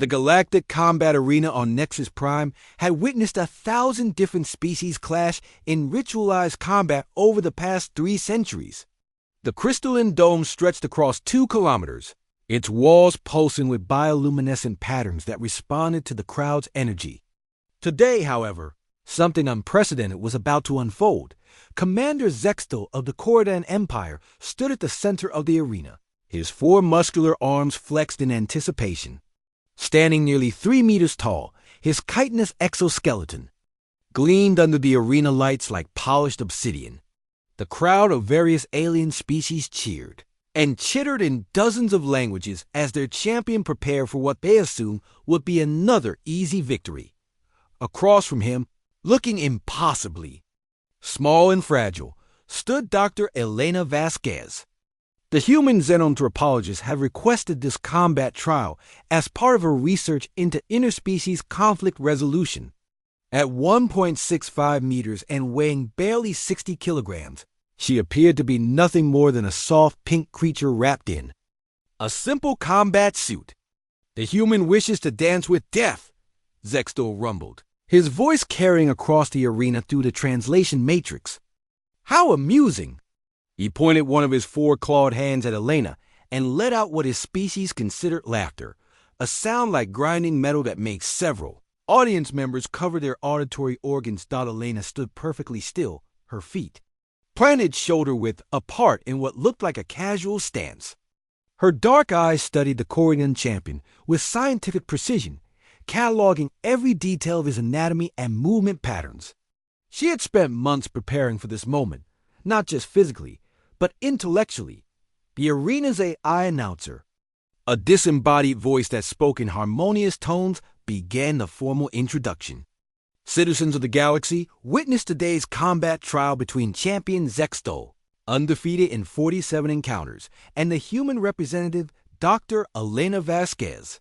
The galactic combat arena on Nexus Prime had witnessed 1,000 different species clash in ritualized combat over the past 3 centuries. The crystalline dome stretched across 2 kilometers, its walls pulsing with bioluminescent patterns that responded to the crowd's energy. Today, however, something unprecedented was about to unfold. Commander Zextal of the Cordan Empire stood at the center of the arena, his 4 muscular arms flexed in anticipation. Standing nearly 3 meters tall, his chitinous exoskeleton gleamed under the arena lights like polished obsidian. The crowd of various alien species cheered and chittered in dozens of languages as their champion prepared for what they assumed would be another easy victory. Across from him, looking impossibly small and fragile, stood Dr. Elena Vasquez. The human xenanthropologists had requested this combat trial as part of her research into interspecies conflict resolution. At 1.65 meters and weighing barely 60 kilograms, she appeared to be nothing more than a soft pink creature wrapped in a simple combat suit. "The human wishes to dance with death," Zextal rumbled, his voice carrying across the arena through the translation matrix. "How amusing!" He pointed one of his 4 clawed hands at Elena and let out what his species considered laughter, a sound like grinding metal that makes several audience members cover their auditory organs. Elena stood perfectly still, her feet planted shoulder-width apart in what looked like a casual stance. Her dark eyes studied the Corrigan champion with scientific precision, cataloging every detail of his anatomy and movement patterns. She had spent months preparing for this moment, not just physically, but intellectually. The arena's AI announcer, a disembodied voice that spoke in harmonious tones, began the formal introduction. "Citizens of the galaxy, witness today's combat trial between champion Zextal, undefeated in 47 encounters, and the human representative, Dr. Elena Vasquez."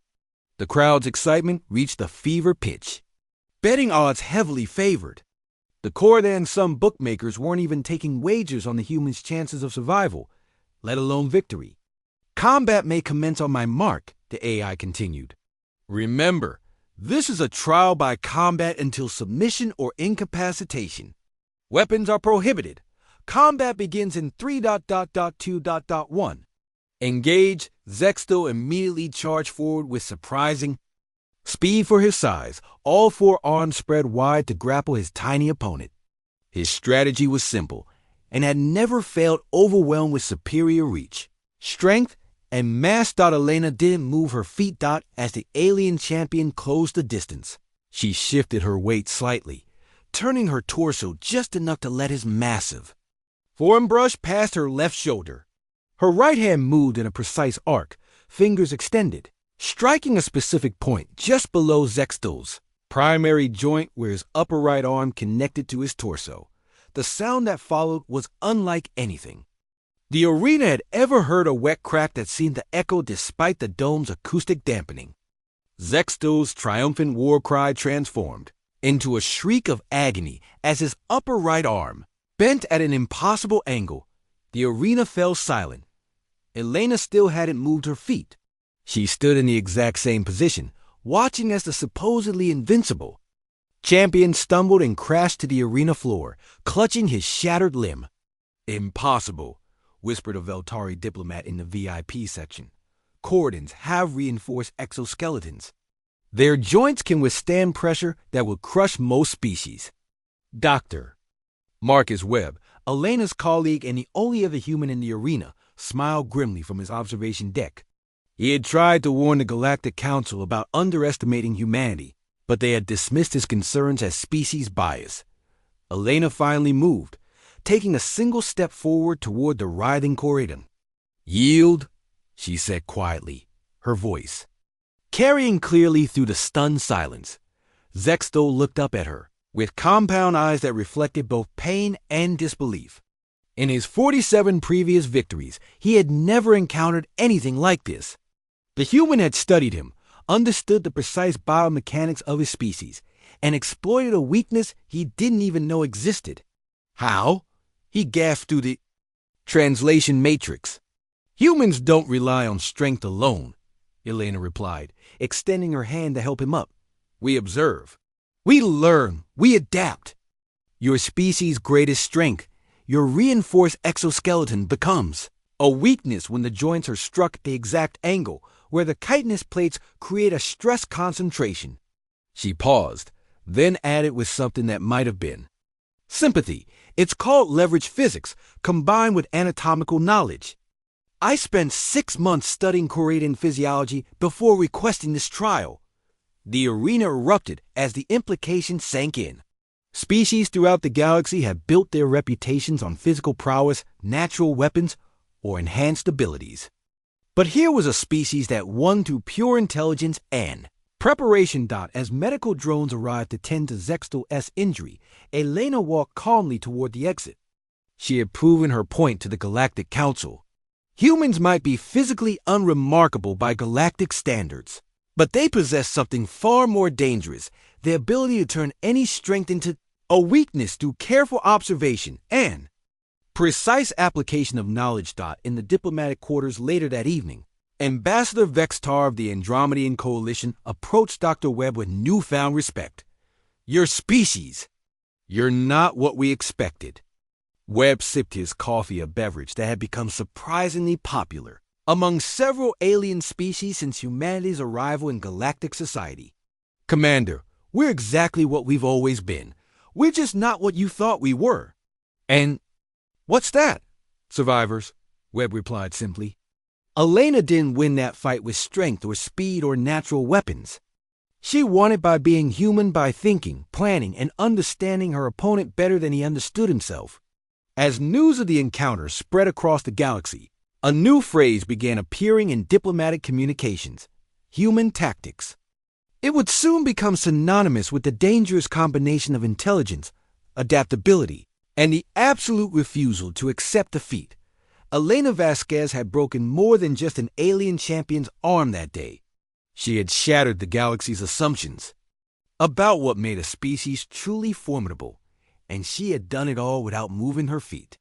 The crowd's excitement reached a fever pitch. Betting odds heavily favored. The Cordan Sun bookmakers weren't even taking wagers on the human's chances of survival, let alone victory. "Combat may commence on my mark," the AI continued. "Remember, this is a trial by combat until submission or incapacitation. Weapons are prohibited. Combat begins in 3.2.1. Engage." Zextal immediately charged forward with surprising speed for his size, all 4 arms spread wide to grapple his tiny opponent. His strategy was simple and had never failed, overwhelmed with superior reach, strength, and mass. Elena didn't move her feet. As the alien champion closed the distance, she shifted her weight slightly, turning her torso just enough to let his massive form brush past her left shoulder. Her right hand moved in a precise arc, fingers extended, striking a specific point just below Zextal's primary joint where his upper right arm connected to his torso. The sound that followed was unlike anything the arena had ever heard, a wet crack that seemed to echo despite the dome's acoustic dampening. Zextal's triumphant war cry transformed into a shriek of agony as his upper right arm bent at an impossible angle. The arena fell silent. Elena still hadn't moved her feet. She stood in the exact same position, watching as the supposedly invincible champion stumbled and crashed to the arena floor, clutching his shattered limb. "Impossible," whispered a Veltari diplomat in the VIP section. "Cordons have reinforced exoskeletons. Their joints can withstand pressure that would crush most species." Dr. Marcus Webb, Elena's colleague and the only other human in the arena, smiled grimly from his observation deck. He had tried to warn the Galactic Council about underestimating humanity, but they had dismissed his concerns as species bias. Elena finally moved, taking a single step forward toward the writhing Corrigan. "Yield," she said quietly, her voice carrying clearly through the stunned silence. Zextal looked up at her, with compound eyes that reflected both pain and disbelief. In his 47 previous victories, he had never encountered anything like this. The human had studied him, understood the precise biomechanics of his species, and exploited a weakness he didn't even know existed. "How?" he gasped through the translation matrix. "Humans don't rely on strength alone. Elena replied, extending her hand to help him up. We observe. We learn. We adapt. Your species' greatest strength, your reinforced exoskeleton, becomes a weakness when the joints are struck at the exact angle where the chitinous plates create a stress concentration. She paused, then added with something that might have been sympathy. It's called leverage physics, combined with anatomical knowledge. I spent 6 months studying choroidal physiology before requesting this trial. The arena erupted as the implications sank in. Species throughout the galaxy have built their reputations on physical prowess, natural weapons, or enhanced abilities. But here was a species that won through pure intelligence and preparation. As medical drones arrived to tend to Zextel's injury, Elena walked calmly toward the exit. She had proven her point to the Galactic Council. Humans might be physically unremarkable by galactic standards, but they possess something far more dangerous, the ability to turn any strength into a weakness through careful observation and precise application of knowledge. In the diplomatic quarters later that evening, Ambassador Vextar of the Andromedan Coalition approached Dr. Webb with newfound respect. Your species. You're not what we expected. Webb sipped his coffee, a beverage that had become surprisingly popular among several alien species since humanity's arrival in galactic society. Commander, we're exactly what we've always been. We're just not what you thought we were. And what's that? Survivors, Webb replied simply. Elena didn't win that fight with strength or speed or natural weapons. She won it by being human, by thinking, planning, and understanding her opponent better than he understood himself. As news of the encounter spread across the galaxy, a new phrase began appearing in diplomatic communications: human tactics. It would soon become synonymous with the dangerous combination of intelligence, adaptability, and the absolute refusal to accept defeat. Elena Vasquez had broken more than just an alien champion's arm that day. She had shattered the galaxy's assumptions about what made a species truly formidable, and she had done it all without moving her feet.